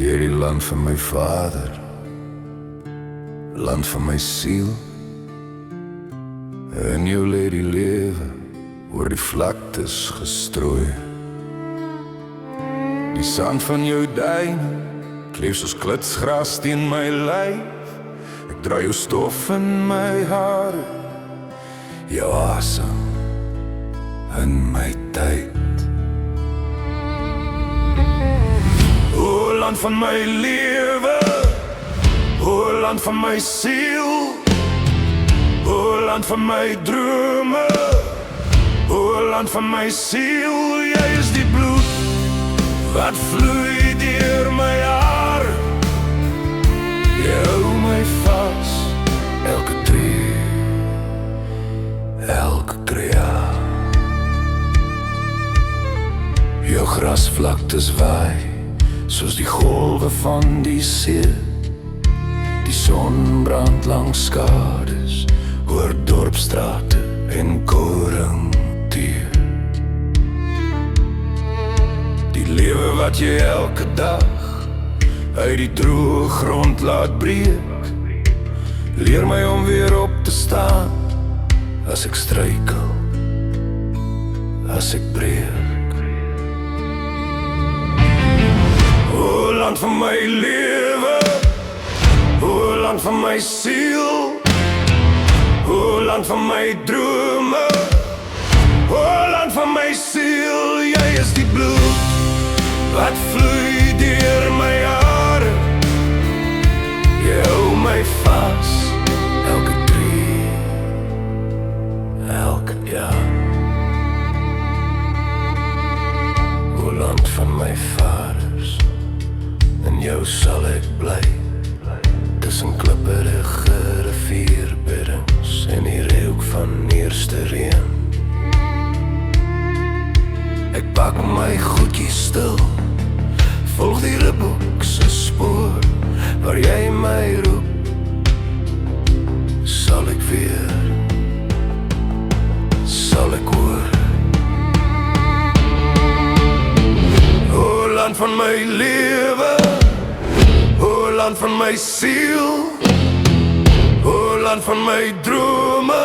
Hierdie land van my vader, land van my siel. In jou lê die lewe, oor die vlaktes gestrooi. Die sand van jou duin kleef soos klitsgras teen my lyf. Ek dra jou stof in my hare, jou asem in my tyd. O land van my lewe, o land van my siel, o land van my drome, o land van my siel. Jy is die bloed wat vloei deur my hare. Jy hou my vas, elke tree, elke kreaal. Jou grasvlaktes waai soos die golwe van die see. Die son brand langs skades oor dorpstrate en koringteer. Die lewe wat jy elke dag uit die droë grond laat breek, leer my om weer op te staan as ek struikel, as ek breek. O land van my lewe, o land van my siel, o land van my drome, o land van my siel. Jy is die bloed wat vloei deur my hare. Jy hou my vas, elke tree, elke jaar. O land van my vaders, in jou sal ek bly, tussen klipperige rivierbeddings en die reuk van eerste reën. Ek pak my goedjies stil, volg die Ribbok se spoor, waar jy my roep, sal ek weer, sal ek hoor. O land van my lewe, o land van my siel, o land van my drome,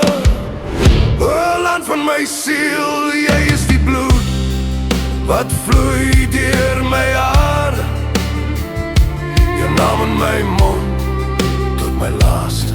o land van my siel. Jy is die bloed wat vloei deur my hare. Jou naam in my mond tot my laaste